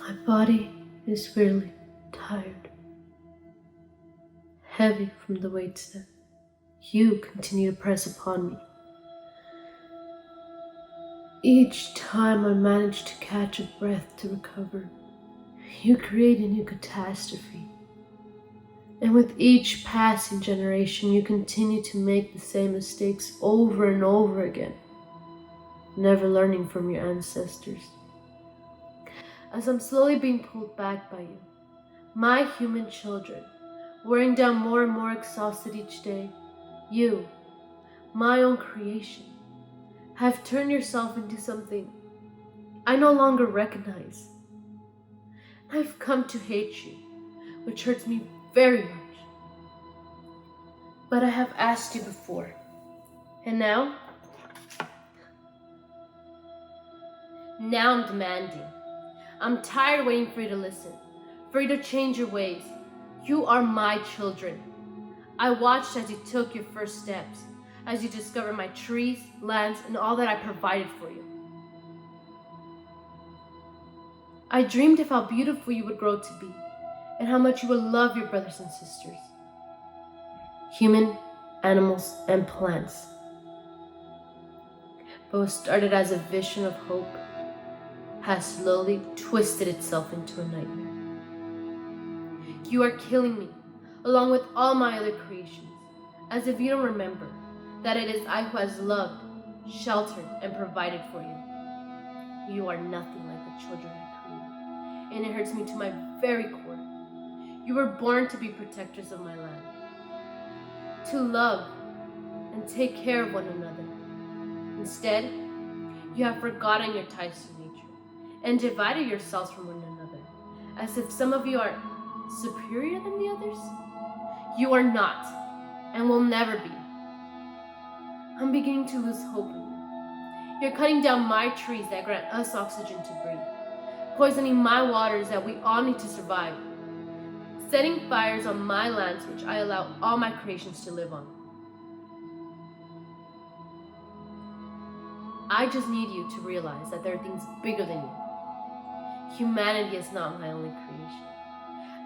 My body is weirdly tired, heavy from the weights that you continue to press upon me. Each time I manage to catch a breath to recover, you create a new catastrophe. And with each passing generation, you continue to make the same mistakes over and over again, never learning from your ancestors. As I'm slowly being pulled back by you, my human children, wearing down more and more exhausted each day, you, my own creation, have turned yourself into something I no longer recognize. I've come to hate you, which hurts me very much. But I have asked you before, and now I'm demanding. I'm tired waiting for you to listen, for you to change your ways. You are my children. I watched as you took your first steps, as you discovered my trees, lands, and all that I provided for you. I dreamed of how beautiful you would grow to be, and how much you would love your brothers and sisters, human, animals, and plants. But what started as a vision of hope has slowly twisted itself into a nightmare. You are killing me, along with all my other creations, as if you don't remember that it is I who has loved, sheltered, and provided for you. You are nothing like the children I created, and it hurts me to my very core. You were born to be protectors of my land, to love and take care of one another. Instead, you have forgotten your ties to nature and divided yourselves from one another, as if some of you are superior than the others. You are not, and will never be. I'm beginning to lose hope in you. You're cutting down my trees that grant us oxygen to breathe, poisoning my waters that we all need to survive, setting fires on my lands which I allow all my creations to live on. I just need you to realize that there are things bigger than you. Humanity is not my only creation.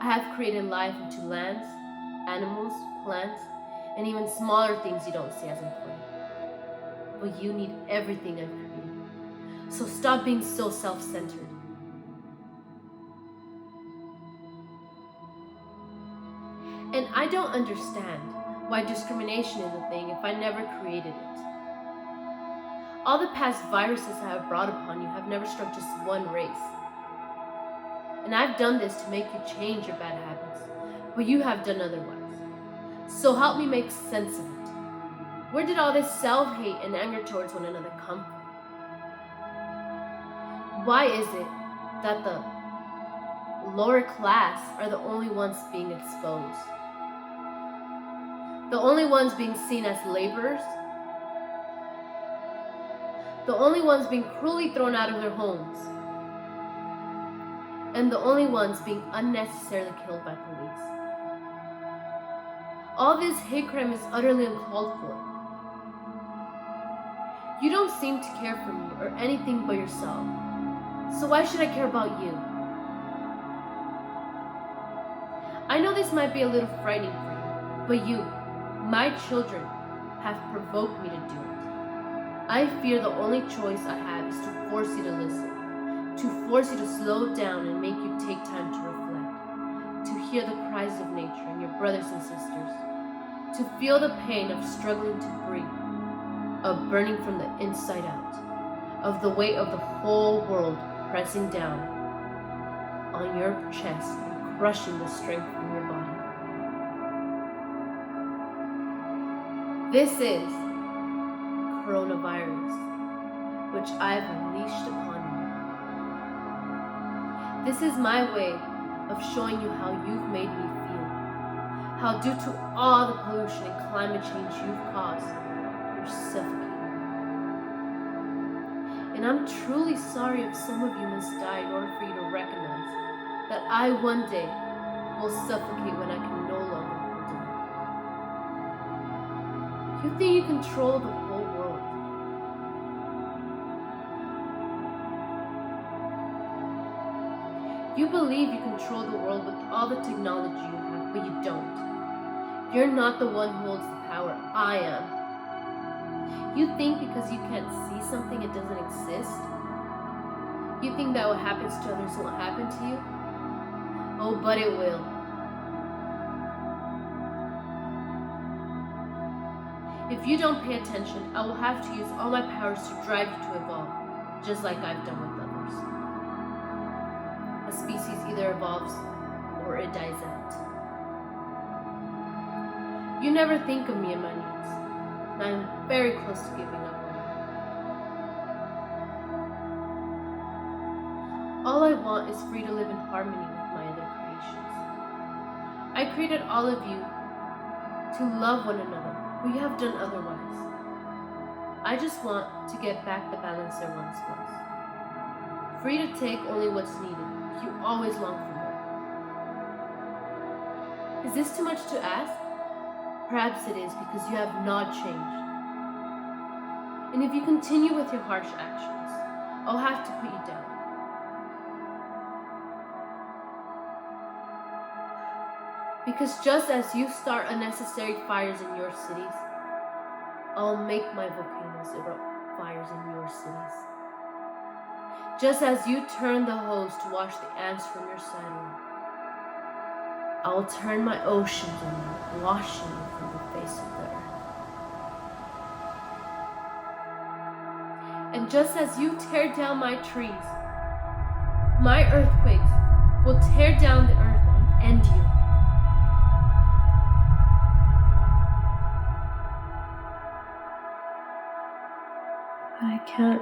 I have created life into lands, animals, plants, and even smaller things you don't see as important. But you need everything I've created. So stop being so self-centered. And I don't understand why discrimination is a thing if I never created it. All the past viruses I have brought upon you have never struck just one race. And I've done this to make you change your bad habits, but you have done otherwise. So help me make sense of it. Where did all this self-hate and anger towards one another come from? Why is it that the lower class are the only ones being exposed? The only ones being seen as laborers? The only ones being cruelly thrown out of their homes? And the only ones being unnecessarily killed by police? All this hate crime is utterly uncalled for. You don't seem to care for me or anything but yourself. So why should I care about you? I know this might be a little frightening for you, but you, my children, have provoked me to do it. I fear the only choice I have is to force you to listen, to force you to slow down and make you take time to reflect, to hear the cries of nature and your brothers and sisters, to feel the pain of struggling to breathe, of burning from the inside out, of the weight of the whole world pressing down on your chest and crushing the strength from your body. This is coronavirus, which I have unleashed upon you. This is my way of showing you how you've made me feel, how due to all the pollution and climate change you've caused, you're suffocating. And I'm truly sorry if some of you must die in order for you to recognize that I one day will suffocate when I can no longer hold on. You think you control the whole world. You believe you control the world with all the technology you have, but you don't. You're not the one who holds the power. I am. You think because you can't see something it doesn't exist? You think that what happens to others won't happen to you? Oh, but it will. If you don't pay attention, I will have to use all my powers to drive you to evolve, just like I've done with others. A species either evolves or it dies out. You never think of me and my needs, and I'm very close to giving up on you. All I want is for you to live in harmony with my other creations. I created all of you to love one another, but you have done otherwise. I just want to get back the balance there once was. For you to take only what's needed. You always long for more. Is this too much to ask? Perhaps it is because you have not changed. And if you continue with your harsh actions, I'll have to put you down. Because just as you start unnecessary fires in your cities, I'll make my volcanoes erupt fires in your cities. Just as you turn the hose to wash the ants from your sidewalk, I will turn my oceans on you, washing you from the face of the earth. And just as you tear down my trees, my earthquakes will tear down the earth and end you. But I can't.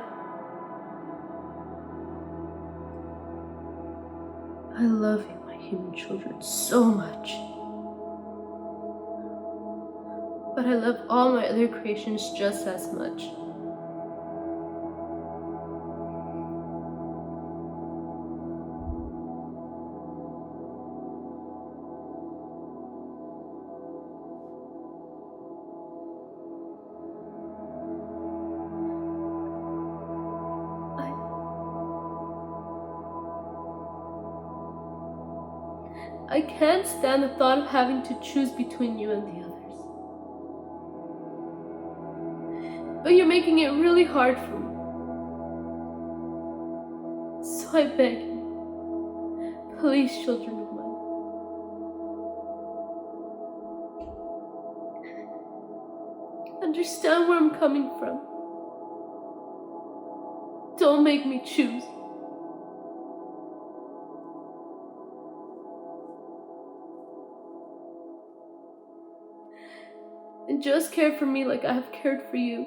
I love you, my human children, so much. But I love all my other creations just as much. I can't stand the thought of having to choose between you and the others. But you're making it really hard for me. So I beg you, please, children of mine, understand where I'm coming from. Don't make me choose. And just care for me like I have cared for you.